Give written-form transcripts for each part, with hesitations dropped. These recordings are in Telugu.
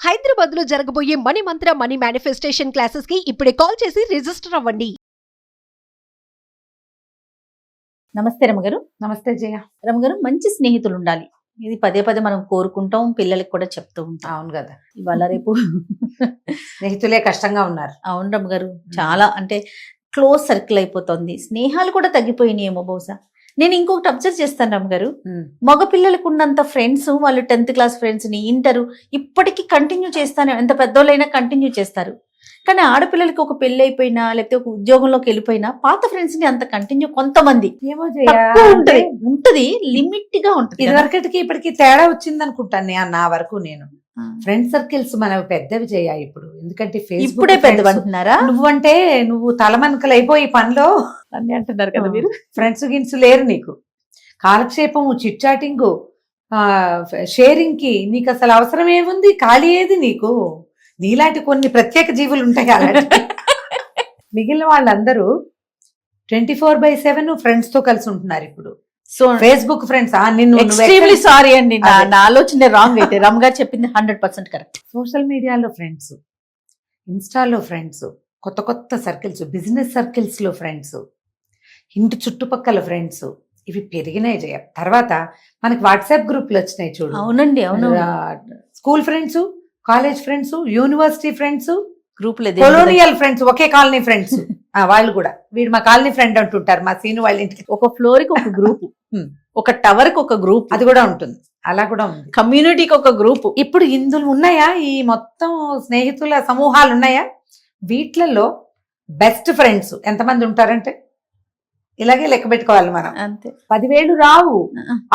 హైదరాబాద్ లో జరగబోయే మనీ మంత్ర మనీ మేనిఫెస్టేషన్ క్లాసెస్ కి ఇప్పుడే కాల్ చేసి రిజిస్టర్ అవ్వండి. నమస్తే రమగారు. నమస్తే జయ. రమగారు, మంచి స్నేహితులు ఉండాలి. ఇది పదే పదే మనం కోరుకుంటాం, పిల్లలకి కూడా చెప్తూ ఉంటాం. అవును కదా, ఇవాళ రేపు స్నేహితులే కష్టంగా ఉన్నారు. అవును రమగారు, చాలా అంటే క్లోజ్ సర్కిల్ అయిపోతుంది. స్నేహాలు కూడా తగ్గిపోయినాయేమో బహుశా. నేను ఇంకొకటి అబ్జర్వ్ చేస్తాను రమగారు, మగ పిల్లలకు ఉన్నంత ఫ్రెండ్స్ వాళ్ళు 10th క్లాస్ ఫ్రెండ్స్ ని ఇంటర్ ఇప్పటికీ కంటిన్యూ చేస్తానే, ఎంత పెద్దోళ్ళైనా కంటిన్యూ చేస్తారు. కానీ ఆడపిల్లలకి ఒక పెళ్లి అయిపోయినా లేకపోతే ఒక ఉద్యోగంలోకి వెళ్ళిపోయినా పాత ఫ్రెండ్స్ ని అంత కంటిన్యూ కొంతమంది ఏమో ఉంటది, లిమిట్ గా ఉంటది. ఇదివరకటికి ఇప్పటికి తేడా వచ్చింది అనుకుంటాను నా వరకు. నేను ఫ్రెండ్ సర్కిల్స్ మనవి పెద్దవి చేయ ఇప్పుడు, ఎందుకంటే ఇప్పుడే పెద్దవి అంటున్నారా? నువ్వు తలమనకలు అయిపోయి పనిలో అన్ని అంటున్నారు కదా మీరు. ఫ్రెండ్స్ గిన్స్ లేరు నీకు. కాలక్షేపము, చిట్ చాటింగ్, షేరింగ్ కి నీకు అసలు అవసరం ఏముంది? ఖాళీ ఏది నీకు? నీలాంటి కొన్ని ప్రత్యేక జీవులు ఉంటాయి అలాంటి. మిగిలిన వాళ్ళందరూ 24/7 ఫ్రెండ్స్ తో కలిసి ఉంటున్నారు ఇప్పుడు. So Facebook friends extremely sorry అండి, నా ఆలోచన రాంగ్ అయితే. రమ్ గారు చెప్పింది 100% కరెక్ట్. సోషల్ మీడియాలో ఫ్రెండ్స్, ఇన్స్టాలో ఫ్రెండ్స్, కొత్త కొత్త సర్కిల్స్, బిజినెస్ సర్కిల్స్ లో ఫ్రెండ్స్, ఇంటి చుట్టుపక్కల ఫ్రెండ్స్, ఇవి పెరిగినాయి జయ. తర్వాత మనకి వాట్సాప్ గ్రూప్లు వచ్చినాయి చూడు. అవునండి, అవును. School friends, college friends, university friends, group colonial friends, ఒకే కాలనీ ఫ్రెండ్స్. వాళ్ళు కూడా వీడు మా కాలనీ ఫ్రెండ్ అంటుంటారు. మా సీను వాళ్ళ ఇంటికి ఒక ఫ్లోర్ కి ఒక గ్రూప్, ఒక టవర్ కి ఒక గ్రూప్, అది కూడా ఉంటుంది. అలా కూడా ఉంది. కమ్యూనిటీకి ఒక గ్రూప్. ఇప్పుడు ఇందులో ఉన్నాయా ఈ మొత్తం స్నేహితుల సమూహాలు ఉన్నాయా? వీటిలలో బెస్ట్ ఫ్రెండ్స్ ఎంతమంది ఉంటారంటే ఇలాగే లెక్క పెట్టుకోవాలి మనం. అంతే. 10,000 రావు,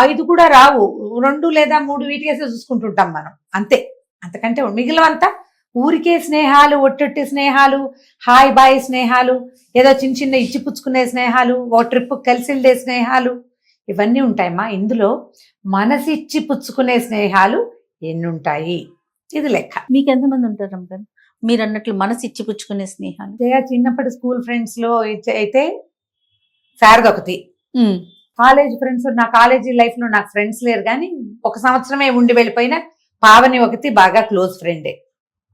5 కూడా రావు, 2 లేదా 3 వీటికేసే చూసుకుంటుంటాం మనం. అంతే, అంతకంటే మిగిలినంతా ఊరికే స్నేహాలు, ఒట్టొట్టి స్నేహాలు, హాయ్ బాయ్ స్నేహాలు, ఏదో చిన్న చిన్న ఇచ్చిపుచ్చుకునే స్నేహాలు, ఓ ట్రిప్ కలిసి వెళ్ళే స్నేహాలు, ఇవన్నీ ఉంటాయమ్మా. ఇందులో మనసిచ్చి పుచ్చుకునే స్నేహాలు ఎన్నుంటాయి? ఇది లెక్క. మీకు ఎంతమంది ఉంటారు అమ్మారు? మీరు అన్నట్లు మనసు ఇచ్చి పుచ్చుకునే స్నేహాలు. చిన్నప్పటి స్కూల్ ఫ్రెండ్స్ లో అయితే శారదొకతి. కాలేజ్ ఫ్రెండ్స్, నా కాలేజీ లైఫ్ లో నాకు ఫ్రెండ్స్ లేరు, కానీ 1 సంవత్సరమే ఉండి వెళ్ళిపోయిన పావని ఒకటి బాగా క్లోజ్ ఫ్రెండే.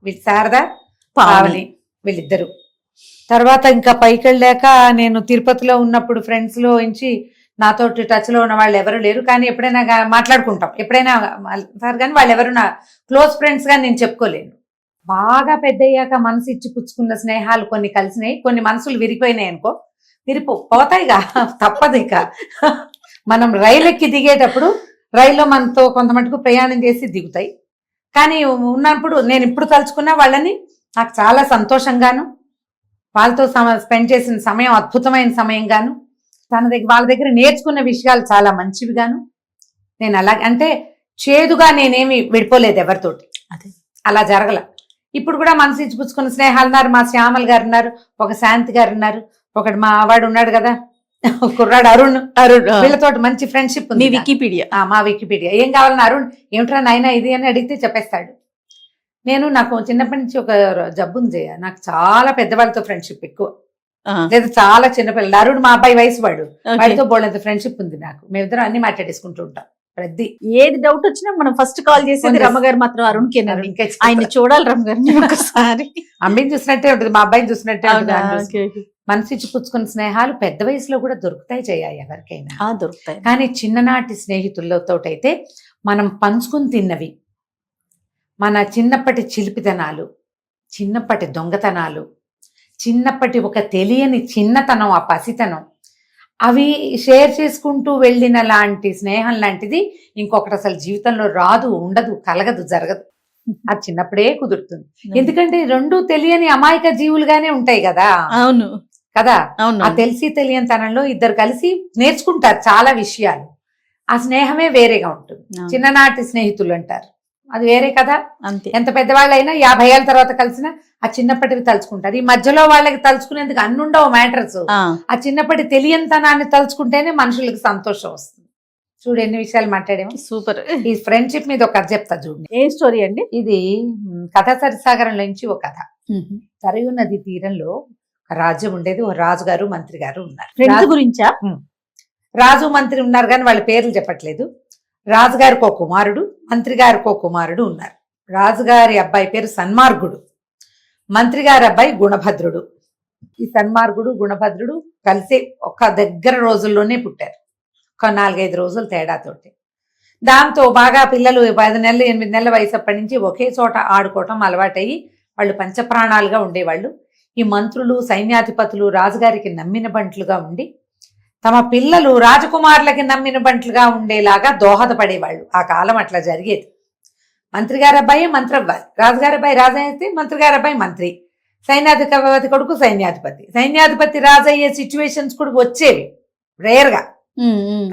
వీళ్ళు శారద, పావని, వీళ్ళిద్దరు. తర్వాత ఇంకా పైకి వెళ్ళాక నేను తిరుపతిలో ఉన్నప్పుడు ఫ్రెండ్స్ లో నుంచి నాతోటి టచ్ లో ఉన్న వాళ్ళు ఎవరు లేరు, కానీ ఎప్పుడైనా మాట్లాడుకుంటాం, ఎప్పుడైనా సార్, కానీ వాళ్ళు ఎవరు నా క్లోజ్ ఫ్రెండ్స్ గా నేను చెప్పుకోలేను. బాగా పెద్ద అయ్యాక మనసు ఇచ్చి పుచ్చుకున్న స్నేహాలు కొన్ని కలిసినాయి, కొన్ని మనసులు విరిగిపోయినాయి అనుకో. పోతాయిగా, తప్పదు. ఇక మనం రైలు ఎక్కి దిగేటప్పుడు రైల్లో మనతో కొంత మటుకు ప్రయాణం చేసి దిగుతాయి, కానీ ఉన్నప్పుడు నేను ఇప్పుడు తలుచుకున్నా వాళ్ళని నాకు చాలా సంతోషంగాను, వాళ్ళతో స్పెండ్ చేసిన సమయం అద్భుతమైన సమయంగాను, వాళ్ళ దగ్గర నేర్చుకున్న విషయాలు చాలా మంచివిగాను. నేను అలాగే అంటే చేదుగా నేనేమి విడిపోలేదు ఎవరితోటి, అదే అలా జరగల. ఇప్పుడు కూడా మనసు ఇచ్చిపుచ్చుకున్న స్నేహాలు ఉన్నారు. మా శ్యామల్ గారు ఉన్నారు, ఒక శాంతి గారు ఉన్నారు, ఒకటి మా వాడు ఉన్నాడు కదా కుర్రాడు అరుణ్, వీళ్ళతోటి మంచి ఫ్రెండ్షిప్ ఉంది. మా వికీపీడియా ఏం కావాలన్నా అరుణ్ ఏమిట్రా నాయనా ఇది అని అడిగితే చెప్పేస్తాడు. నాకు చిన్నప్పటి నుంచి ఒక జబ్బుంది జయ, నాకు చాలా పెద్దవాళ్ళతో ఫ్రెండ్షిప్ ఎక్కువ, లేదా చాలా చిన్నపిల్లలు. అరుణ్ మా అబ్బాయి వయసు వాడితో బోళ్ళంత ఫ్రెండ్షిప్ ఉంది నాకు. మేమిద్దరం అన్ని మాట్లాడేసుకుంటూ ఉంటాం. ప్రతి ఏది డౌట్ వచ్చినా మనం ఫస్ట్ కాల్ చేసేది రమ్మగారు మాత్రం అరుణ్ కి. ఆయన చూడాలి రమ్మగారిని ఒకసారి. అమ్మాయిని చూసినట్టే ఉంటుంది, మా అబ్బాయిని చూసినట్టే ఉంటుంది. మనసిచ్చి పుచ్చుకున్న స్నేహాలు పెద్ద వయసులో కూడా దొరుకుతాయి చేయాలి ఎవరికైనా, దొరుకుతాయి. కానీ చిన్ననాటి స్నేహితులతోటైతే మనం పంచుకుని తిన్నవి, మన చిన్నప్పటి చిలిపితనాలు, చిన్నప్పటి దొంగతనాలు, చిన్నప్పటి ఒక తెలియని చిన్నతనం, ఆ పసితనం, అవి షేర్ చేసుకుంటూ వెళ్ళిన లాంటి స్నేహం లాంటిది ఇంకొకటి అసలు జీవితంలో రాదు, ఉండదు, కలగదు, జరగదు. అది చిన్నప్పుడే కుదురుతుంది. ఎందుకంటే 2 తెలియని అమాయక జీవులుగానే ఉంటాయి కదా. అవును కదా. ఆ తెలిసి తెలియని తనంలో ఇద్దరు కలిసి నేర్చుకుంటారు చాలా విషయాలు. ఆ స్నేహమే వేరేగా ఉంటుంది. చిన్ననాటి స్నేహితులు అంటారు, అది వేరే కదా. అంతే. ఎంత పెద్దవాళ్ళైనా 50 ఏళ్ళ తర్వాత కలిసినా ఆ చిన్నప్పటివి తలుచుకుంటారు. ఈ మధ్యలో వాళ్ళకి తలుచుకునేందుకు అన్నుండవు మ్యాటర్స్. ఆ చిన్నప్పటి తెలియనితనాన్ని తలుచుకుంటేనే మనుషులకు సంతోషం వస్తుంది. చూడు ఎన్ని విషయాలు మాట్లాడేమో. సూపర్. ఈ ఫ్రెండ్షిప్ మీద ఒక కథ చెప్తా చూడండి. ఏ స్టోరీ అండి ఇది? కథా సరిసాగరంలో నుంచి ఒక కథ. సరయూ నది తీరంలో రాజ్యం ఉండేది. ఓ రాజుగారు, మంత్రి గారు ఉన్నారు. ఫ్రెండ్స్ గురించా? రాజు మంత్రి ఉన్నారు, కానీ వాళ్ళ పేర్లు చెప్పట్లేదు. రాజుగారికి ఒక కుమారుడు, మంత్రి గారికి ఒక కుమారుడు ఉన్నారు. రాజుగారి అబ్బాయి పేరు సన్మార్గుడు, మంత్రి గారి అబ్బాయి గుణభద్రుడు. ఈ సన్మార్గుడు గుణభద్రుడు కలిసి ఒక దగ్గర రోజుల్లోనే పుట్టారు, ఒక 4-5 రోజుల తేడాతోటి. దాంతో బాగా పిల్లలు 10 నెలలు 8 నెలల వయసు అప్పటి నుంచి ఒకే చోట ఆడుకోవటం అలవాటయ్యి వాళ్ళు పంచప్రాణాలుగా ఉండేవాళ్ళు. ఈ మంత్రులు సైన్యాధిపతులు రాజుగారికి నమ్మిన బంట్లుగా ఉండి తమ పిల్లలు రాజకుమారులకి నమ్మిన బంట్లుగా ఉండేలాగా దోహదపడేవాళ్ళు. ఆ కాలం అట్లా జరిగేది. మంత్రి గారి అబ్బాయి మంత్రి అవ్వాలి, రాజుగారి అబ్బాయి రాజు అయితే మంత్రి గారి అబ్బాయి మంత్రి, సైన్యాధిపతి కొడుకు సైన్యాధిపతి. సైన్యాధిపతి రాజు అయ్యే సిచ్యువేషన్స్ కూడా వచ్చేవి రేర్గా,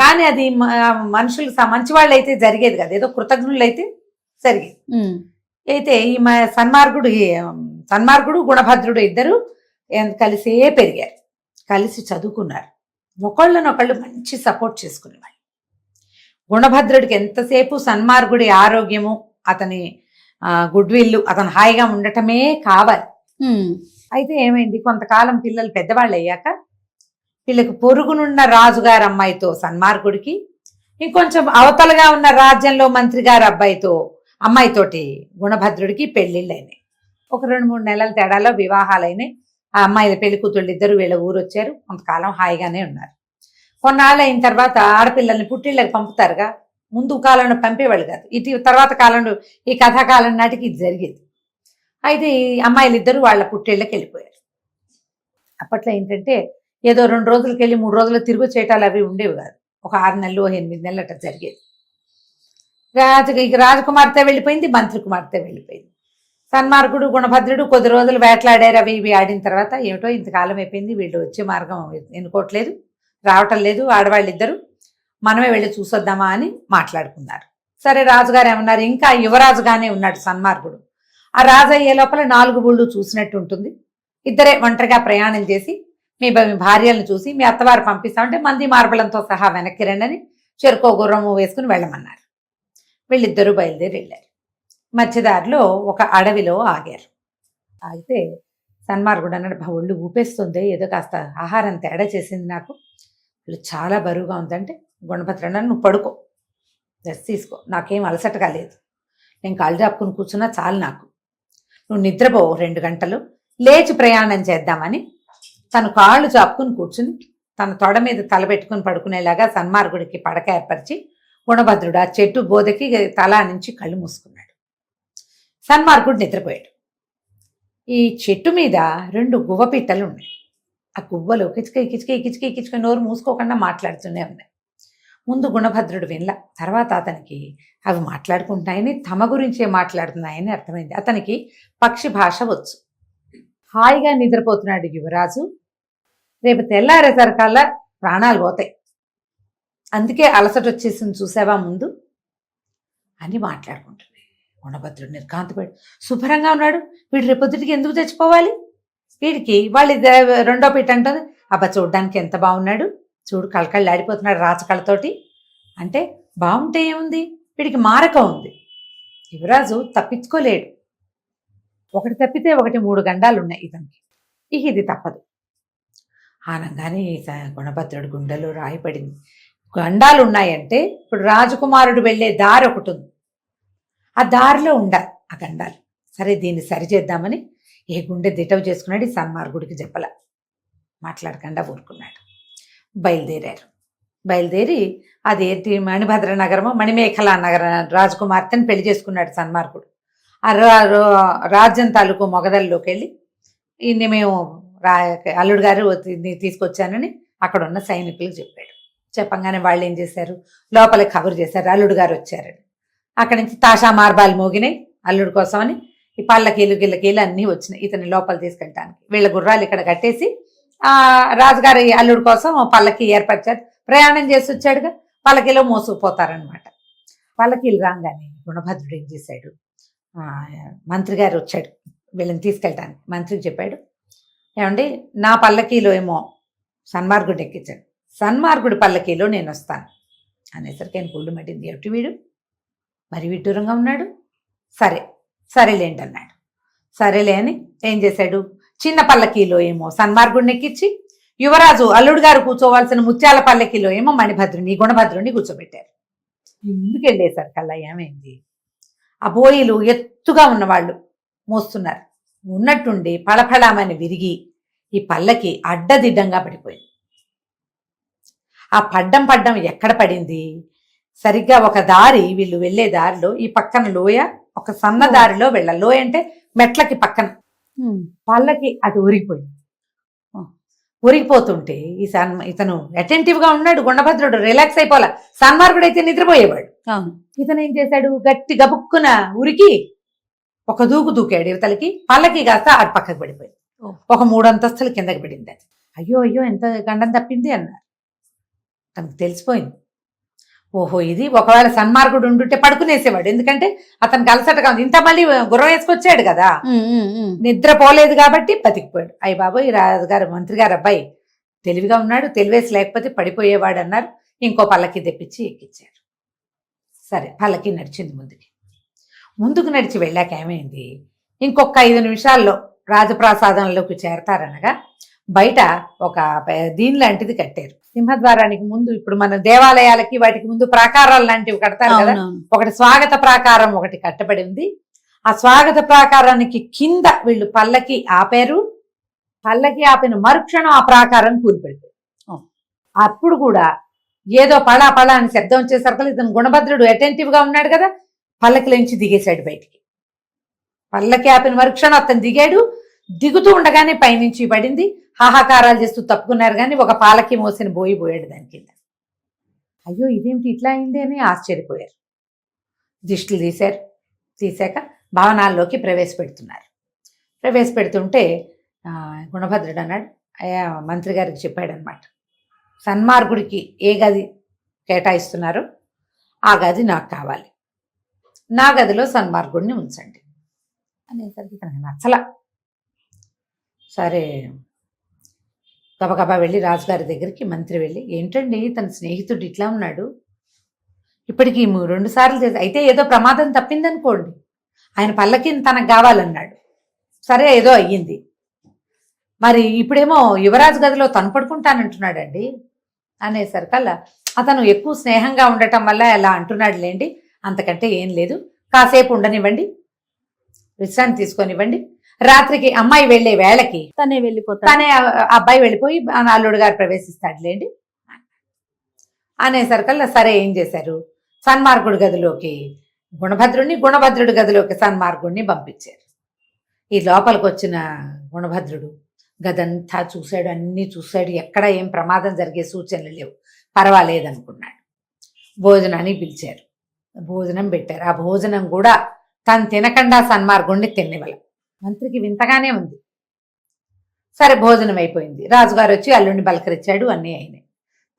కానీ అది మనుషులు మంచి వాళ్ళు అయితే జరిగేది కదా, ఏదో కృతజ్ఞులు అయితే జరిగేది. అయితే ఈ సన్మార్గుడు గుణభద్రుడు ఇద్దరు కలిసే పెరిగారు, కలిసి చదువుకున్నారు, ఒకళ్ళనొకళ్ళు మంచి సపోర్ట్ చేసుకునేవాళ్ళు. గుణభద్రుడికి ఎంతసేపు సన్మార్గుడి ఆరోగ్యము, అతని గుడ్ విల్, అతను హాయిగా ఉండటమే కావాలి. అయితే ఏమైంది, కొంతకాలం పిల్లలు పెద్దవాళ్ళు అయ్యాక వీళ్ళకి పొరుగునున్న రాజుగారి అమ్మాయితో సన్మార్గుడికి, ఇంకొంచెం అవతలగా ఉన్న రాజ్యంలో మంత్రి గారి అమ్మాయితోటి గుణభద్రుడికి పెళ్లిళ్ళు అయినాయి. ఒక 2-3 నెలల తేడాలో వివాహాలైనాయి. ఆ అమ్మాయిల పెళ్లి కూతుళ్ళు ఇద్దరు వీళ్ళ ఊరు వచ్చారు, కొంతకాలం హాయిగానే ఉన్నారు. కొన్నాళ్ళు అయిన తర్వాత ఆడపిల్లల్ని పుట్టిళ్ళకి పంపుతారుగా, ముందు కాలంలో పంపేవాళ్ళు కాదు, ఇటు తర్వాత కాలంలో ఈ కథాకాలం నాటికి ఇది జరిగేది. అయితే ఈ అమ్మాయిలు ఇద్దరు వాళ్ళ పుట్టిళ్ళకి వెళ్ళిపోయారు. అప్పట్లో ఏంటంటే ఏదో 2 రోజులకి వెళ్ళి 3 రోజులు తిరుగు చేయటాలు అవి ఉండేవి కాదు, ఒక 6 నెలలు 8 నెలలు అట్లా జరిగేది. రాజకుమార్తె వెళ్ళిపోయింది, మంత్రి కుమార్తె వెళ్ళిపోయింది. సన్మార్గుడు గుణభద్రుడు కొద్ది రోజులు వేటలాడారు, అవి ఇవి ఆడిన తర్వాత ఏమిటో ఇంతకాలం అయిపోయింది, వీళ్ళు వచ్చే మార్గం ఎన్నుకోవట్లేదు, రావటం లేదు, ఆడవాళ్ళిద్దరూ మనమే వెళ్ళి చూసొద్దామా అని మాట్లాడుకున్నారు. సరే, రాజుగారు ఏమన్నారు, ఇంకా యువరాజుగానే ఉన్నాడు సన్మార్గుడు. ఆ రాజు అయ్యే లోపల 4 ఊళ్ళు చూసినట్టు ఉంటుంది, ఇద్దరే ఒంటరిగా ప్రయాణం చేసి మీ భార్యలను చూసి మీ అత్తవారు పంపిస్తామంటే మంది మార్బలంతో సహా వెనక్కి రండి చెరుకో గుర్రము వేసుకుని వెళ్ళమన్నారు. వీళ్ళిద్దరూ బయలుదేరి వెళ్ళారు. మధ్యదారిలో ఒక అడవిలో ఆగారు. అయితే సన్మార్గుడు అన్నాడు, ఒళ్ళు ఊపేస్తుంది, ఏదో కాస్త ఆహారం తేడా చేసింది నాకు, వాళ్ళు చాలా బరువుగా ఉందంటే గుణభద్రుడు అన్నాడు, నువ్వు పడుకో, రెస్ట్ తీసుకో, నాకేం అలసటగా లేదు, నేను కాళ్ళు చాపుకుని కూర్చున్నా చాలు నాకు, నువ్వు నిద్రపో 2 గంటలు, లేచి ప్రయాణం చేద్దామని తను కాళ్ళు చాపుకుని కూర్చుని తన తొడ మీద తలబెట్టుకుని పడుకునేలాగా సన్మార్గుడికి పడక ఏర్పరిచి గుణభద్రుడు ఆ చెట్టు బోధకి తల నుంచి కళ్ళు మూసుకున్నాడు. సన్మార్గుడు నిద్రపోయాడు. ఈ చెట్టు మీద 2 గువ్వపిట్టలు ఉన్నాయి. ఆ గువ్వలు కిచక నోరు మూసుకోకుండా మాట్లాడుతూనే ఉన్నాయి. ముందు గుణభద్రుడు వినల, తర్వాత అతనికి అవి మాట్లాడుకుంటున్నాయని, తమ గురించే మాట్లాడుతున్నాయని అర్థమైంది. అతనికి పక్షి భాష వచ్చు. హాయిగా నిద్రపోతున్నాడు యువరాజు. రేపు తెల్లారేసరికల్లా ప్రాణాలు పోతాయి, అందుకే అలసట వచ్చేసింది చూసావా ముందు అని మాట్లాడుకుంటున్నాయి. గుణభద్రుడు నిర్కాంతపడి, శుభ్రంగా ఉన్నాడు, వీడు రేపొద్దుటికి ఎందుకు తెచ్చిపోవాలి, వీడికి వాళ్ళు 2వ పిట్ట అంటుంది, అబ్బా చూడ్డానికి ఎంత బాగున్నాడు, చూడు కళకళ్ళు ఆడిపోతున్నాడు రాచకళతోటి అంటే, బాగుంటే ఏముంది, వీడికి మారకం ఉంది, యువరాజు తప్పించుకోలేడు, ఒకటి తప్పితే ఒకటి 3 గండాలు ఉన్నాయి ఇతనికి, ఇది తప్పదు ఆనంగానే గుణభద్రుడు గుండెలో రాయిపడింది. గండాలు ఉన్నాయంటే ఇప్పుడు రాజకుమారుడు వెళ్ళే దారి ఒకటి ఉంది, ఆ దారిలో ఉండాలి ఆ గండాలు. సరే, దీన్ని సరిచేద్దామని ఏ గుండె దిటవు చేసుకున్నాడు. ఈ సన్మార్గుడికి చెప్పల, మాట్లాడకుండా ఊరుకున్నాడు. బయలుదేరి అదేంటి మణిభద్ర నగరము మణిమేఖలా నగర రాజకుమార్తెని పెళ్లి చేసుకున్నాడు సన్మార్గుడు. ఆ రాజ్యం తాలూకు మొగదల్లోకి వెళ్ళి, ఇన్ని మేము అల్లుడు గారు తీసుకొచ్చానని అక్కడ ఉన్న సైనికులకు చెప్పాడు. చెప్పంగానే వాళ్ళు ఏం చేశారు, లోపలికి కబురు చేశారు, అల్లుడు గారు వచ్చారని. అక్కడి నుంచి తాషా మార్బాలు మోగినాయి అల్లుడు కోసమని. ఈ పళ్ళకీలు గిళ్ళకీలు అన్నీ వచ్చినాయి ఇతని లోపల తీసుకెళ్ళటానికి. వీళ్ళ గుర్రాలు ఇక్కడ కట్టేసి ఆ రాజుగారి అల్లుడు కోసం పల్లకి ఏర్పరిచారు. ప్రయాణం చేసి వచ్చాడుగా, పల్లకిలో మోసుకుపోతారనమాట. పల్లకీలు రాగానే గుణభద్రుడు ఏం చేశాడు, మంత్రి గారు వచ్చాడు వీళ్ళని తీసుకెళ్ళటానికి. మంత్రికి చెప్పాడు, ఏమండి నా పల్లకీలో ఏమో సన్మార్గుడు ఎక్కించాడు, సన్మార్గుడి పల్లకీలో నేను వస్తాను అనేసరికి ఆయన గుళ్ళు మట్టింది. ఎటు వీడు మరి విడ్డూరంగా ఉన్నాడు, సరేలేండి అన్నాడు. సరేలే అని ఏం చేశాడు, చిన్న పల్లకీలో ఏమో సన్మార్గుడిని ఎక్కించి యువరాజు అల్లుడు గారు కూర్చోవలసిన ముత్యాల పల్లకీలో ఏమో గుణభద్రుని కూర్చోబెట్టారు. ముందుకు వెళ్ళేసరికల్లా ఏమైంది, ఆ బోయిలు ఎత్తుగా ఉన్నవాళ్ళు మోస్తున్నారు. ఉన్నట్టుండి పళపళామని విరిగి ఈ పల్లకి అడ్డదిడ్డంగా పడిపోయింది. ఆ పడ్డం ఎక్కడ పడింది? సరిగ్గా ఒక దారి, వీళ్ళు వెళ్ళే దారిలో ఈ పక్కన లోయ, ఒక సన్న దారిలో వెళ్ళాలి. లోయ అంటే మెట్లకి పక్కన పల్లకి అటు ఉరిగిపోయింది. ఉరిగిపోతుంటే ఇతను అటెంటివ్ గా ఉన్నాడు. గుణభద్రుడు రిలాక్స్ అయిపోలే. సన్మార్గుడు అయితే నిద్రపోయేవాడు. ఇతను ఏం చేశాడు? గట్టి గబుక్కున ఉరికి ఒక దూకాడు ఇవతలకి. పల్లకి కాస్త అటు పక్కకు పడిపోయింది. ఒక 3 అంతస్తులు కిందకి పడింది. అది అయ్యో ఎంత గండం తప్పింది అన్నారు. తనకు తెలిసిపోయింది. ఓహో, ఇది ఒకవేళ సన్మార్గుడు ఉండుంటే పడుకునేసేవాడు. ఎందుకంటే అతనికి అలసటగా ఉంది. ఇంత మళ్ళీ గుర్రం వేసుకొచ్చాడు కదా, నిద్రపోలేదు కాబట్టి బతికిపోయాడు. అయ్య బాబోయ్, రాజుగారు మంత్రి గారు అబ్బాయి తెలివిగా ఉన్నాడు, తెలివేసి లేకపోతే పడిపోయేవాడు అన్నారు. ఇంకో పల్లకి తెప్పించి ఎక్కించారు. సరే, పల్లకి నడిచింది ముందుకు నడిచి వెళ్ళాక ఏమైంది? ఇంకొక 5 నిమిషాల్లో రాజప్రాసాదంలోకి చేరతారనగా బయట ఒక దీని లాంటిది కట్టారు. సింహద్వారానికి ముందు, ఇప్పుడు మన దేవాలయాలకి వాటికి ముందు ప్రాకారాలు లాంటివి కడతారు కదా, ఒకటి స్వాగత ప్రాకారం ఒకటి కట్టబడి ఉంది. ఆ స్వాగత ప్రాకారానికి కింద వీళ్ళు పల్లకి ఆపారు. పల్లకి ఆపిన మరుక్షణం ఆ ప్రాకారం కూలిపడిపోయింది. అప్పుడు కూడా ఏదో పళా అని శబ్దం వచ్చేసరికి ఇతను గుణభద్రుడు అటెంటివ్ గా ఉన్నాడు కదా, పల్లకిలోంచి దిగేశాడు బయటికి. పల్లకి ఆపిన మరుక్షణం అతను దిగాడు. దిగుతూ ఉండగానే పైనుంచి పడింది. హాహాకారాలు చేస్తూ తప్పుకున్నారు, కానీ ఒక పాలకి మోసిన పోయాడు దాని కింద. అయ్యో, ఇదేమిటి ఇట్లా అయింది అని ఆశ్చర్యపోయారు. దిష్టిలు తీశాక భవనాల్లోకి ప్రవేశపెడుతుంటే గుణభద్రుడు అన్నాడు, అయ్యా మంత్రి గారికి చెప్పాడనమాట, సన్మార్గుడికి ఏ గది కేటాయిస్తున్నారో ఆ గది నాకు కావాలి, నా గదిలో సన్మార్గుడిని ఉంచండి అనేసరికి తనకు నచ్చల. సరే, గబగబా వెళ్ళి రాజుగారి దగ్గరికి మంత్రి వెళ్ళి, ఏంటండి తన స్నేహితుడు ఇట్లా ఉన్నాడు, ఇప్పటికి 2 సార్లు చేసి, అయితే ఏదో ప్రమాదం తప్పిందనుకోండి, ఆయన పల్లకిని తనకు కావాలన్నాడు, సరే ఏదో అయ్యింది, మరి ఇప్పుడేమో యువరాజు గదిలో తను పడుకుంటానంటున్నాడండి అనేసరికల్లా, అతను ఎక్కువ స్నేహంగా ఉండటం వల్ల ఎలా అంటున్నాడు లేండి, అంతకంటే ఏం లేదు, కాసేపు ఉండనివ్వండి, విశ్రాంతి తీసుకొనివ్వండి, రాత్రికి అమ్మాయి వెళ్లే వేళకి తనే అబ్బాయి వెళ్ళిపోయి అల్లుడు గారు ప్రవేశిస్తాడులేండి అనేసరికల్లా, సరే ఏం చేశారు, సన్మార్గుడి గదిలోకి గుణభద్రుడి గదిలోకి సన్మార్గుడిని పంపించారు. ఈ లోపలికి వచ్చిన గుణభద్రుడు గదంతా చూశాడు, అన్నీ చూశాడు, ఎక్కడ ఏం ప్రమాదం జరిగే సూచనలు లేవు, పర్వాలేదనుకున్నాడు. భోజనానికి పిలిచారు, భోజనం పెట్టారు. ఆ భోజనం కూడా తను తినకుండా సన్మార్గుడిని తిన్నివ్వల. మంత్రికి వింతగానే ఉంది. సరే, భోజనం అయిపోయింది. రాజుగారు వచ్చి అల్లుడిని బలకరించాడు, అన్నీ అయినాయి.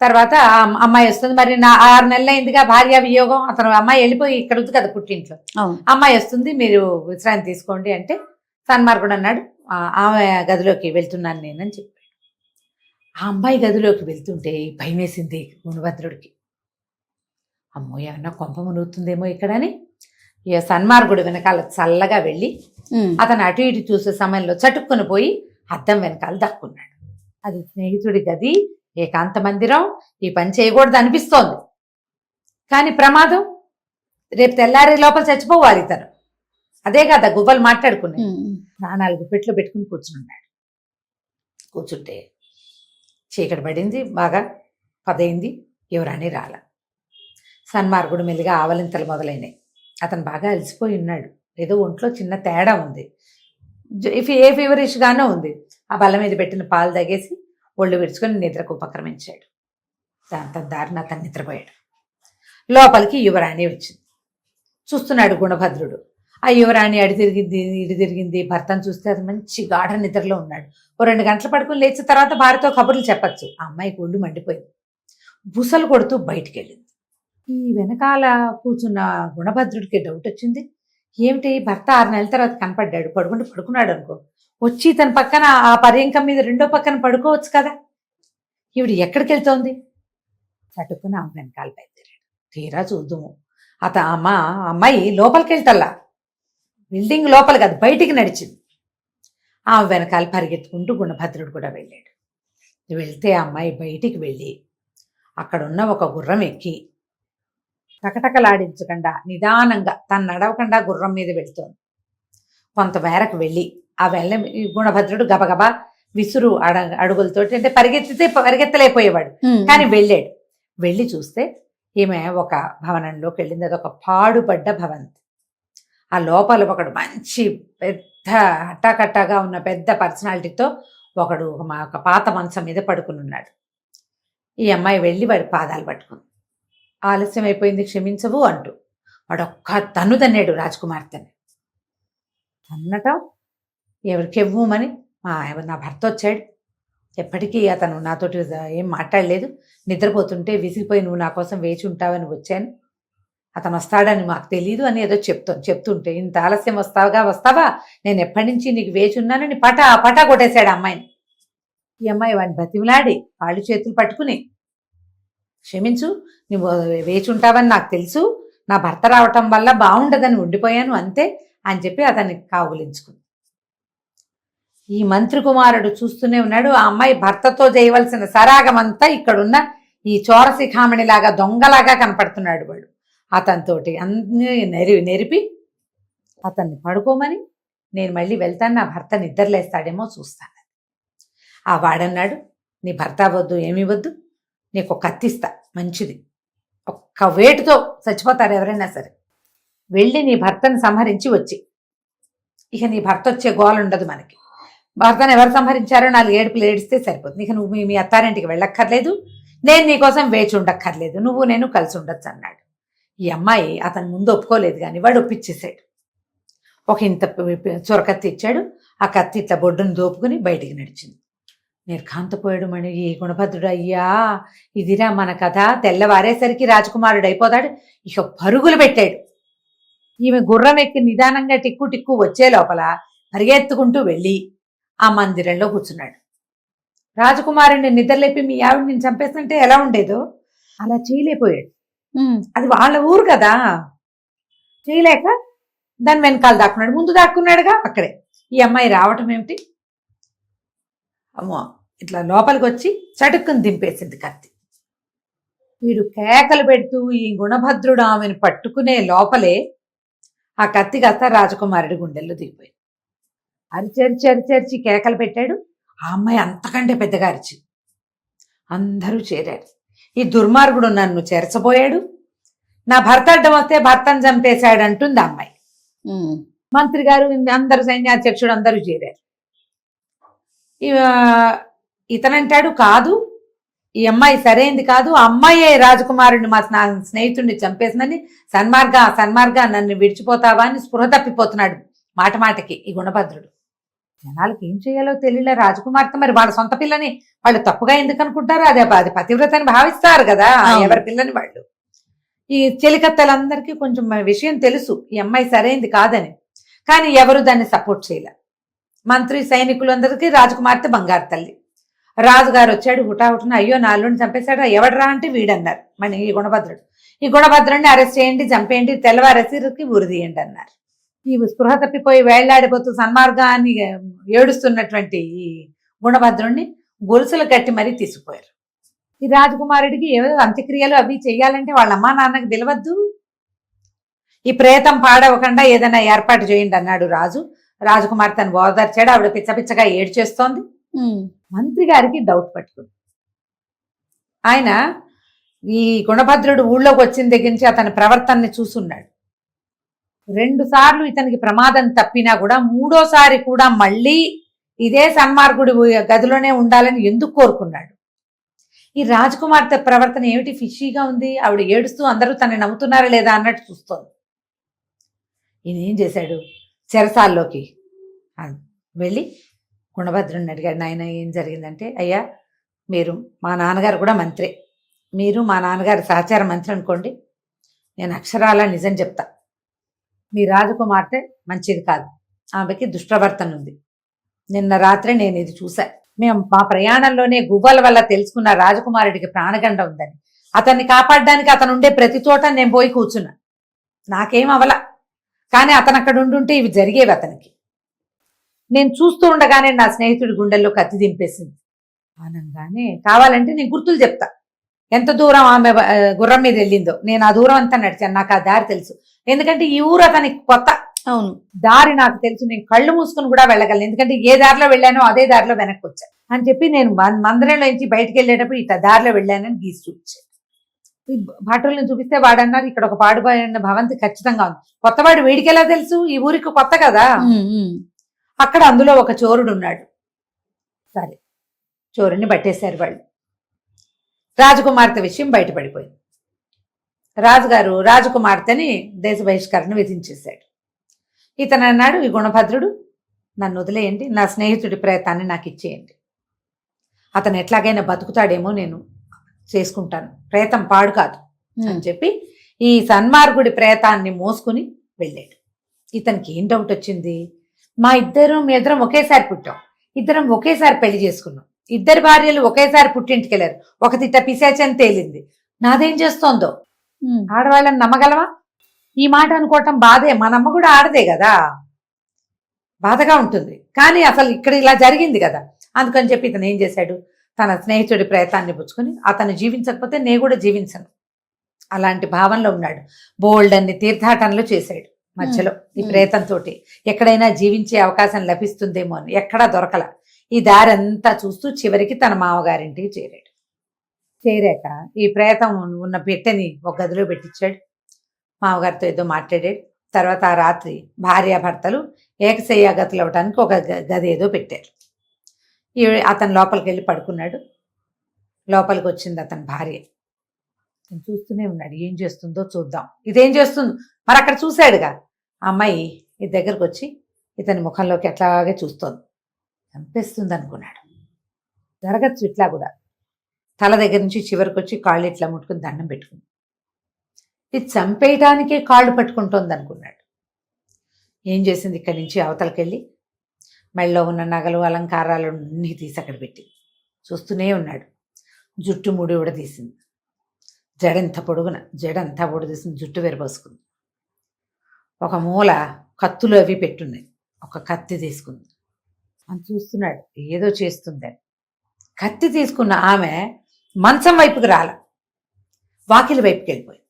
తర్వాత అమ్మాయి వస్తుంది. మరి 6 నెలలు అయిందిగా భార్య వియోగం, అతను అమ్మాయి వెళ్ళిపోయి ఇక్కడ ఉంది కదా పుట్టింట్లో, అమ్మాయి వస్తుంది, మీరు విశ్రాంతి తీసుకోండి అంటే సన్మార్గుడు అన్నాడు, ఆమె గదిలోకి వెళ్తున్నాను నేనని చెప్పాడు. ఆ అమ్మాయి గదిలోకి వెళ్తుంటే భయం వేసింది గుణభద్రుడికి. అమ్మో, ఏమన్నా కొంప మునుగుతుందేమో ఇక్కడని సన్మార్గుడు వెనకాల చల్లగా వెళ్ళి అతను అటు ఇటు చూసే సమయంలో చటుక్కుని పోయి అద్దం వెనకాల దక్కున్నాడు. అది స్నేహితుడి గది, ఏకాంత మందిరం, ఈ పని చేయకూడదు అనిపిస్తోంది, కానీ ప్రమాదం, రేపు తెల్లారి లోపల చచ్చిపోవాలి ఇతను, అదే కదా గువ్వలు మాట్లాడుకున్నాయి. ప్రాణాలు గుప్పెట్లో పెట్టుకుని కూర్చుంటే చీకటి పడింది, బాగా పదైంది, ఎవరని రాల. సన్మార్గుడు మెల్లిగా ఆవలింతలు మొదలైనాయి. అతను బాగా అలసిపోయి ఉన్నాడు, ఏదో ఒంట్లో చిన్న తేడా ఉంది, ఏ ఫీవరిష్గానే ఉంది. ఆ బల్ల మీద పెట్టిన పాలు తాగేసి ఒళ్ళు విరుచుకొని నిద్రకు ఉపక్రమించాడు. దాంతో దారిన అతను నిద్రపోయాడు. లోపలికి యువరాణి వచ్చింది. చూస్తున్నాడు గుణభద్రుడు. ఆ యువరాణి అడి తిరిగింది. భర్తను చూస్తే అది మంచి గాఢ నిద్రలో ఉన్నాడు. ఓ 2 గంటలు పడుకుని లేచిన తర్వాత భార్యతో కబుర్లు చెప్పచ్చు. ఆ అమ్మాయికి ఒళ్ళు మండిపోయింది, బుసలు కొడుతూ బయటికి వెళ్ళింది. ఈ వెనకాల కూర్చున్న గుణభద్రుడికి డౌట్ వచ్చింది, ఏమిటి భర్త 6 నెలల తర్వాత కనపడ్డాడు, పడుకున్నాడు అనుకో, వచ్చి తన పక్కన ఆ పర్యంకం మీద రెండో పక్కన పడుకోవచ్చు కదా, ఈవిడ ఎక్కడికి వెళ్తోంది? చటుక్కున ఆమె వెనకాల బయలుదేరాడు. తీరా చూద్దాము, అమ్మాయి లోపలికి వెళ్తల్లా, బిల్డింగ్ లోపల కాదు బయటికి నడిచింది. ఆమె వెనకాల పరిగెత్తుకుంటూ గుణభద్రుడు కూడా వెళ్ళాడు. వెళ్తే ఆ అమ్మాయి బయటికి వెళ్ళి అక్కడున్న ఒక గుర్రం ఎక్కి టకటకలాడించకుండా నిదానంగా తను నడవకుండా గుర్రం మీద వెళ్తోంది. కొంత మేరకు వెళ్ళి ఆ ఈ గుణభద్రుడు గబగబా విసురు అడుగులతోటి, అంటే పరిగెత్తలేకపోయేవాడు, కానీ వెళ్ళాడు. వెళ్ళి చూస్తే ఈమె ఒక భవనంలోకి వెళ్ళింది. అది ఒక పాడుపడ్డ భవంతి. ఆ లోపల ఒకడు మంచి పెద్ద హట్టాకట్టాగా ఉన్న పెద్ద పర్సనాలిటీతో ఒకడు ఒక పాత మంచం మీద పడుకుని ఉన్నాడు. ఈ అమ్మాయి వెళ్ళి వాడి పాదాలు పట్టుకుంది. ఆలస్యం అయిపోయింది, క్షమించవు అంటూ వాడు ఒక్క తన్ను తన్నాడు రాజకుమార్తెని. తన్నటం ఎవరికెవ్వమని నా భర్త వచ్చాడు, ఎప్పటికీ అతను నాతోటి ఏం మాట్లాడలేదు, నిద్రపోతుంటే విసిగిపోయి నువ్వు నా కోసం వేచి ఉంటావని వచ్చాను, అతను వస్తాడని మాకు తెలీదు అని ఏదో చెప్తుంటే ఇంత ఆలస్యం వస్తావా, నేను ఎప్పటి నుంచి నీకు వేచి ఉన్నానని పటా కొట్టేశాడు అమ్మాయిని. ఈ అమ్మాయి వాడిని బతిమలాడి కాళ్ళు చేతులు పట్టుకుని, క్షమించు, నువ్వు వేచి ఉంటావని నాకు తెలుసు, నా భర్త రావటం వల్ల బాగుండదని ఉండిపోయాను అంతే అని చెప్పి అతన్ని కావులించుకుంది. ఈ మంత్రి కుమారుడు చూస్తూనే ఉన్నాడు. ఆ అమ్మాయి భర్తతో చేయవలసిన సరాగమంతా ఇక్కడున్న ఈ చోరశిఖామణిలాగా దొంగలాగా కనపడుతున్నాడు వాడు. అతనితోటి అన్ని నెరిపి అతన్ని పడుకోమని, నేను మళ్ళీ వెళ్తాను, నా భర్త నిద్రలేస్తాడేమో చూస్తాను. ఆ వాడన్నాడు, నీ భర్త వద్దు, ఏమీ వద్దు, నీకు ఒక కత్తిస్తా, మంచిది, ఒక్క వేటుతో చచ్చిపోతారు ఎవరైనా సరే, వెళ్ళి నీ భర్తను సంహరించి వచ్చి, ఇక నీ భర్త వచ్చే గోలు ఉండదు మనకి, భర్తను ఎవరు సంహరించారో 4 ఏడుపులు ఏడిస్తే సరిపోతుంది, ఇక నువ్వు మీ అత్తారింటికి వెళ్ళక్కర్లేదు, నేను నీకోసం వేచి ఉండక్కర్లేదు, నువ్వు నేను కలిసి ఉండొచ్చు అన్నాడు. ఈ అమ్మాయి అతని ముందు ఒప్పుకోలేదు, కానీ వాడు ఒప్పించేశాడు. ఒక ఇంత చొరకత్తి ఇచ్చాడు. ఆ కత్తి ఇట్లా బొడ్డును దోపుకుని బయటికి నడిచింది. నిర్ఘాంతపోయాడు మణి. ఈ గుణభద్రుడు, అయ్యా ఇదిరా మన కథ, తెల్లవారేసరికి రాజకుమారుడు అయిపోతాడు. ఇక పరుగులు పెట్టాడు. ఈమె గుర్రం ఎక్కి నిదానంగా టిక్కు వచ్చే లోపల పరిగెత్తుకుంటూ వెళ్ళి ఆ మందిరంలో కూర్చున్నాడు. రాజకుమారుడిని నిద్రలేపి మీ ఆవిడ నేను చంపేస్తుంటే ఎలా ఉండేదో అలా చేయలేకపోయాడు. అది వాళ్ళ ఊరు కదా, చేయలేక దాని వెనకాల దాక్కున్నాడు. ముందు దాక్కున్నాడుగా అక్కడే. ఈ అమ్మాయి రావటం ఏమిటి, అమ్మో ఇట్లా లోపలికి వచ్చి చటుక్కుని దింపేసింది కత్తి. వీడు కేకలు పెడుతూ ఈ గుణభద్రుడు ఆమెను పట్టుకునే లోపలే ఆ కత్తి కాస్త రాజకుమారుడి గుండెల్లో దిగిపోయింది. అరిచరిచి కేకలు పెట్టాడు. ఆ అమ్మాయి అంతకంటే పెద్దగా అరిచి అందరూ చేరారు. ఈ దుర్మార్గుడు నన్ను చెరచబోయాడు, నా భర్త అడ్డం వస్తే భర్తను చంపేశాడు అంటుంది ఆ అమ్మాయి. మంత్రి గారు, అందరు సైన్యాధ్యక్షుడు అందరూ చేరారు. ఇతనంటాడు, కాదు ఈ అమ్మాయి సరైంది కాదు, ఆ అమ్మాయే రాజకుమారుడిని మా స్నేహితుడిని చంపేసిందని, సన్మార్గా నన్ను విడిచిపోతావా అని స్పృహ తప్పిపోతున్నాడు మాటకి ఈ గుణభద్రుడు. జనాలకి ఏం చేయాలో తెలియలే. రాజకుమార్తె మరి వాళ్ళ సొంత పిల్లని వాళ్ళు తప్పుగా ఎందుకు అనుకుంటారు, అది పతివ్రతని భావిస్తారు కదా ఎవరి పిల్లని వాళ్ళు. ఈ చెలికత్తలందరికీ కొంచెం విషయం తెలుసు ఈ అమ్మాయి సరైంది కాదని, కానీ ఎవరు దాన్ని సపోర్ట్ చేయలే. మంత్రి సైనికులందరికీ రాజకుమార్తె బంగారు తల్లి. రాజుగారు వచ్చాడు హుటాహుటిన, అయ్యో నా అల్లుడిని చంపేశాడు, ఎవడరా అంటే వీడన్నారు మన ఈ గుణభద్రుడు. ఈ గుణభద్రుడిని అరెస్ట్ చేయండి, చంపేయండి, తెల్లవారేసరికి ఉరిదీయండి అన్నారు. ఈ స్పృహ తప్పిపోయి వేళ్లాడిపోతూ సన్మార్గాన్ని ఏడుస్తున్నటువంటి ఈ గుణభద్రుణ్ణి గొలుసులు కట్టి మరీ తీసుకుపోయారు. ఈ రాజకుమారుడికి ఏదో అంత్యక్రియలు అవి చెయ్యాలంటే వాళ్ళ అమ్మా నాన్నకి తెలియవద్దు, ఈ ప్రేతం పాడవకుండా ఏదైనా ఏర్పాటు చేయండి అన్నాడు రాజు. రాజకుమార్తెను ఓదార్చాడు. ఆవిడ పిచ్చపిచ్చగా ఏడ్చేస్తోంది. మంత్రి గారికి డౌట్ పట్టుకుంది. ఆయన ఈ గుణభద్రుడు ఊళ్ళోకి వచ్చిన దగ్గర నుంచి అతని ప్రవర్తనని చూసున్నాడు. 2 సార్లు ఇతనికి ప్రమాదం తప్పినా కూడా 3వ సారి కూడా మళ్ళీ ఇదే సన్మార్గుడి గదిలోనే ఉండాలని ఎందుకు కోరుకున్నాడు? ఈ రాజకుమార్తె ప్రవర్తన ఏమిటి ఫిషీగా ఉంది. ఆవిడ ఏడుస్తూ అందరూ తనని నమ్ముతున్నారా లేదా అన్నట్టు చూస్తోంది. ఈయన ఏం చేశాడు, చెరసాల్లోకి వెళ్ళి గుణభద్రుడిని అడిగాడు, నాయన ఏం జరిగిందంటే, అయ్యా మీరు మా నాన్నగారు కూడా మంత్రే, మీరు మా నాన్నగారి సహచార మంత్రి అనుకోండి, నేను అక్షరాల నిజం చెప్తా, మీ రాజకుమార్తె మంచిది కాదు, ఆమెకి దుష్ప్రవర్తన ఉంది. నిన్న రాత్రే నేను ఇది చూసా. మేము మా ప్రయాణంలోనే గువ్వల వల్ల తెలుసుకున్న రాజకుమారుడికి ప్రాణగండ ఉందని. అతన్ని కాపాడడానికి అతను ఉండే ప్రతి చోట నేను పోయి కూర్చున్నా, నాకేం అవల, కానీ అతను అక్కడ ఉండుంటే ఇవి జరిగేవి అతనికి. నేను చూస్తూ ఉండగానే నా స్నేహితుడి గుండెల్లో కత్తి దింపేసింది. అనగానే కావాలంటే నేను గుర్తులు చెప్తా, ఎంత దూరం ఆమె గుర్రం మీద వెళ్ళిందో. నేను ఆ దూరం అంతా నడిచాను, నాకు ఆ దారి తెలుసు. ఎందుకంటే ఈ ఊరు అతనికి కొత్త. అవును. దారి నాకు తెలుసు, నేను కళ్ళు మూసుకుని కూడా వెళ్ళగలను. ఎందుకంటే ఏ దారిలో వెళ్ళానో అదే దారిలో వెనక్కి వచ్చాను అని చెప్పి నేను మందిరంలో నుంచి బయటకు వెళ్ళేటప్పుడు ఇట్లా దారిలో వెళ్ళానని గీసి చూపించాను. ఈ భటుల్ని చూపిస్తే వాడు అన్నారు, ఇక్కడ ఒక పాడుబడిన భవంతి ఖచ్చితంగా ఉంది. కొత్తవాడు వీడికి ఎలా తెలుసు, ఈ ఊరికి కొత్త కదా. అక్కడ అందులో ఒక చోరుడు ఉన్నాడు. సరే, చోరుని పట్టేశారు వాళ్ళు. రాజకుమార్తె విషయం బయటపడిపోయింది. రాజుగారు రాజకుమార్తెని దేశ బహిష్కరణ విధించేశాడు. ఇతను అన్నాడు, ఈ గుణభద్రుడు నన్ను వదిలేయండి, నా స్నేహితుడి ప్రేతాన్ని నాకు ఇచ్చేయండి, అతను ఎట్లాగైనా బతుకుతాడేమో, నేను చేసుకుంటాను, ప్రేతం పాడు కాదు అని చెప్పి ఈ సన్మార్గుడి ప్రేతాన్ని మోసుకుని వెళ్ళాడు. ఇతనికి ఏం డౌట్ వచ్చింది, మీ ఇద్దరం ఒకేసారి పుట్టాం, ఇద్దరం ఒకేసారి పెళ్లి చేసుకున్నాం, ఇద్దరు భార్యలు ఒకేసారి పుట్టింటికి వెళ్ళారు, ఒకటి ఇట్ట పిశాచని తేలింది, నాదేం చేస్తోందో. ఆడవాళ్ళని నమ్మగలవా? ఈ మాట అనుకోవటం బాధే, మనమ్మ కూడా ఆడదే కదా, బాధగా ఉంటుంది. కానీ అసలు ఇక్కడ ఇలా జరిగింది కదా. అందుకని చెప్పి ఇతను ఏం చేశాడు, తన స్నేహితుడి ప్రేతాన్ని పుచ్చుకొని, అతను జీవించకపోతే నేను కూడా జీవించను అలాంటి భావనలో ఉన్నాడు. బోల్డ్ అన్ని తీర్థాటనలు చేశాడు మధ్యలో ఈ ప్రేతంతో, ఎక్కడైనా జీవించే అవకాశం లభిస్తుందేమో అని. ఎక్కడా దొరకల. ఈ దారి అంతా చూస్తూ చివరికి తన మామగారింటికి చేరాడు. చేరాక ఈ ప్రేతం ఉన్న పెట్టెని ఒక గదిలో పెట్టించాడు. మామగారితో ఏదో మాట్లాడాడు. తర్వాత ఆ రాత్రి భార్యాభర్తలు ఏకశయ్యాగతులు అవ్వడానికి ఒక గది ఏదో పెట్టారు. అతను లోపలికి వెళ్ళి పడుకున్నాడు. లోపలికి వచ్చింది అతని భార్య. చూస్తూనే ఉన్నాడు, ఏం చేస్తుందో చూద్దాం, ఇదేం చేస్తుంది మరి. అక్కడ చూశాడుగా, ఆ అమ్మాయి ఈ దగ్గరకు వచ్చి ఇతని ముఖంలోకి ఎట్లాగే చూస్తోంది. చంపేస్తుంది అనుకున్నాడు. జరగచ్చు ఇట్లా కూడా. తల దగ్గర నుంచి చివరికి వచ్చి కాళ్ళు ఇట్లా ముట్టుకుని దండం పెట్టుకుంది. ఇది చంపేయటానికే కాళ్ళు పట్టుకుంటోంది అనుకున్నాడు. ఏం చేసింది, ఇక్కడి నుంచి అవతలకి వెళ్ళి మెళ్ళలో ఉన్న నగలు అలంకారాలు అన్నీ తీసి అక్కడ పెట్టి చూస్తూనే ఉన్నాడు. జుట్టు ముడి కూడా తీసింది, జడంతా పొడుగు తీసింది, జుట్టు వెరబోసుకుంది. ఒక మూల కత్తులు అవి పెట్టున్నాయి, ఒక కత్తి తీసుకుంది. అని చూస్తున్నాడు, ఏదో చేస్తుందని. కత్తి తీసుకున్న ఆమె మంచం వైపుకి రాల, వాకిలి వైపుకి వెళ్ళిపోయింది.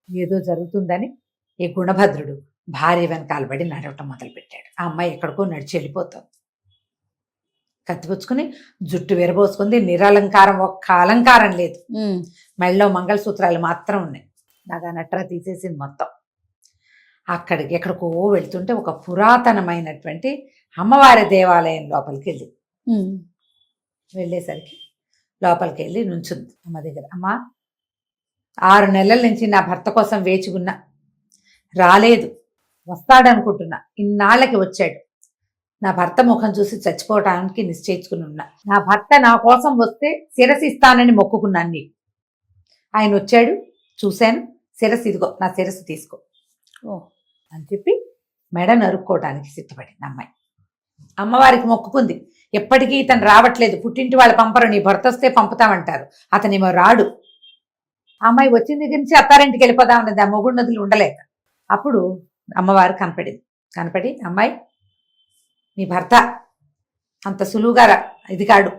ఏదో జరుగుతుందని ఈ గుణభద్రుడు భార్య వెనకాలబడి నడవటం మొదలుపెట్టాడు. ఆ అమ్మాయి ఎక్కడికో నడిచి వెళ్ళిపోతుంది. కత్తిపుచ్చుకుని జుట్టు విరబోసుకుంది. నిరలంకారం, ఒక్క అలంకారం లేదు. మెళ్ళలో మంగళసూత్రాలు మాత్రం ఉన్నాయి. నగా నట్రా తీసేసింది మొత్తం. అక్కడికి ఎక్కడికో వెళ్తుంటే ఒక పురాతనమైనటువంటి అమ్మవారి దేవాలయం లోపలికి వెళ్ళి వెళ్ళేసరికి లోపలికి వెళ్ళి నుంచుంది అమ్మ దగ్గర. అమ్మ, 6 నెలల నుంచి నా భర్త కోసం వేచి ఉన్నా, రాలేదు, వస్తాడనుకుంటున్నా, ఇన్నాళ్ళకి వచ్చాడు. నా భర్త ముఖం చూసి చచ్చిపోవటానికి నిశ్చయించుకుని ఉన్నా. నా భర్త నా కోసం వస్తే శిరస్సు ఇస్తానని మొక్కుకున్నాను నీకు. ఆయన వచ్చాడు, చూశాను, శిరస్సు ఇదిగో, నా శిరస్సు తీసుకో అని చెప్పి మెడ నరుక్కోవటానికి సిద్ధపడింది అమ్మాయి. అమ్మవారికి మొక్కుకుంది, ఎప్పటికీ ఇతను రావట్లేదు, పుట్టింటి వాళ్ళు పంపరు, నీ భర్త వస్తే పంపుతామంటారు, అతనేమో రాడు. అమ్మాయి వచ్చిన దగ్గర నుంచి అత్తారింటికి వెళ్ళిపోదాం అన్నది, ఆ మొగుడు నదులు ఉండలేక. అప్పుడు అమ్మవారు కనపడి, అమ్మాయి, నీ భర్త అంత సులువుగా ఇది కాడు,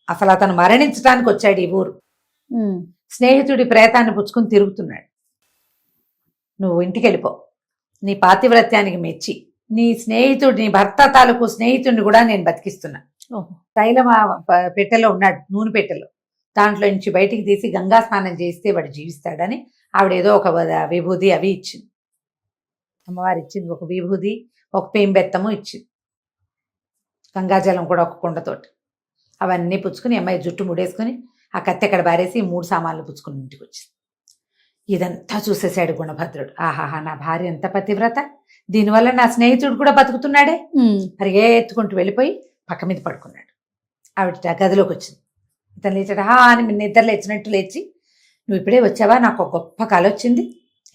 అసలు అతను మరణించడానికి వచ్చాడు ఈ ఊరు, స్నేహితుడి ప్రేతాన్ని పుచ్చుకుని తిరుగుతున్నాడు, నువ్వు ఇంటికి వెళ్ళిపో. నీ పాతివ్రత్యానికి మెచ్చి నీ భర్త తాలూకు స్నేహితుడిని కూడా నేను బతికిస్తున్నా. తైలం పెట్టెలో ఉన్నాడు, నూనె పెట్టెలో, దాంట్లో నుంచి బయటికి తీసి గంగా స్నానం చేస్తే వాడు జీవిస్తాడని ఆవిడ ఏదో ఒక విభూది అవి ఇచ్చింది. అమ్మవారు ఇచ్చింది ఒక విభూది, ఒక పేంబెత్తము ఇచ్చింది, గంగాజలం కూడా ఒక కుండతోటి. అవన్నీ పుచ్చుకుని అమ్మాయి జుట్టు ముడేసుకుని ఆ కత్తి అక్కడ బారేసి 3 సామాన్లు పుచ్చుకుని ఇంటికి వచ్చింది. ఇదంతా చూసేశాడు గుణభద్రుడు. ఆహాహా, నా భార్య ఎంత పతివ్రత, దీనివల్ల నా స్నేహితుడు కూడా బతుకుతున్నాడే. పరిగెత్తుకుంటూ వెళ్ళిపోయి పక్క మీద పడుకున్నాడు. ఆవిడ గదిలోకి వచ్చింది. ఇతను లేచాడు, అని నిద్ర లేచినట్టు లేచి, నువ్వు ఇప్పుడే వచ్చావా, నాకు ఒక గొప్ప కళ వచ్చింది.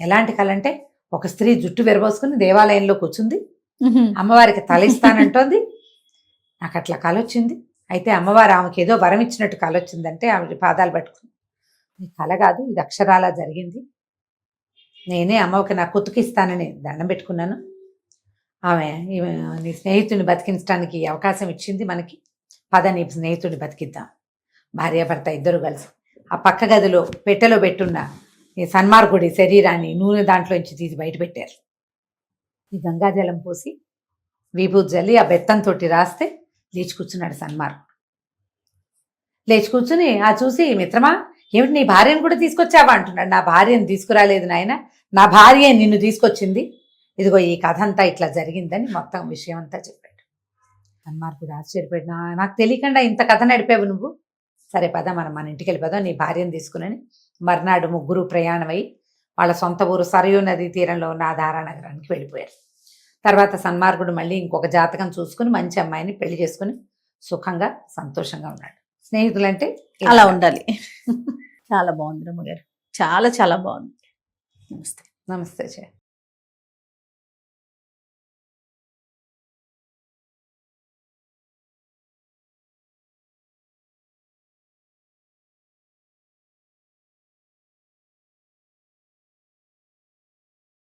ఎలాంటి కళ అంటే, ఒక స్త్రీ జుట్టు విరబోసుకుని దేవాలయంలో కూర్చుంది, అమ్మవారికి తల ఇస్తానంటోంది, నాకు అట్లా కళ వచ్చింది. అయితే అమ్మవారు ఆమెకి ఏదో వరం ఇచ్చినట్టు కళ వచ్చిందంటే ఆవిడ పాదాలు పట్టుకుంది, నీ కళ కాదు, ఇది అక్షరాలా జరిగింది, నేనే అమ్మకి నా కుతుకిస్తానని దండం పెట్టుకున్నాను, ఆమె నీ స్నేహితుడిని బతికించడానికి అవకాశం ఇచ్చింది మనకి, పద నీ స్నేహితుడిని బతికిద్దాం. భార్యాభర్త ఇద్దరు కలిసి ఆ పక్క గదిలో పెట్టెలో పెట్టున్న ఈ సన్మార్గుడి శరీరాన్ని నూనె దాంట్లోంచి తీసి బయట పెట్టారు. ఈ గంగాజలం పోసి విభూతి జల్లి ఆ బెత్తంతో రాస్తే లేచి కూర్చున్నాడు సన్మార్గుడు. లేచి కూర్చుని ఆ చూసి, మిత్రమా ఏమిటి నీ భార్యను కూడా తీసుకొచ్చావా అంటున్నాడు. నా భార్యను తీసుకురాలేదు నాయన, నా భార్య నిన్ను తీసుకొచ్చింది, ఇదిగో ఈ కథ అంతా ఇట్లా జరిగిందని మొత్తం విషయం అంతా చెప్పాడు. సన్మార్గుడు ఆశ్చర్యపోయాడు. నాకు తెలియకుండా ఇంత కథ నడిపావు నువ్వు, సరే పద మనం మన ఇంటికి వెళ్ళిపోదాం నీ భార్యను తీసుకుని. మర్నాడు ముగ్గురు ప్రయాణమై వాళ్ళ సొంత ఊరు సరయూ నదీ తీరంలో ఉన్న ఆధారా నగరానికి వెళ్ళిపోయారు. తర్వాత సన్మార్గుడు మళ్ళీ ఇంకొక జాతకం చూసుకుని మంచి అమ్మాయిని పెళ్లి చేసుకుని సుఖంగా సంతోషంగా ఉన్నాడు. స్నేహితులంటే అలా ఉండాలి. చాలా బాగుంది రమ్మగారు, చాలా చాలా బాగుంది. నమస్తే. నమస్తే.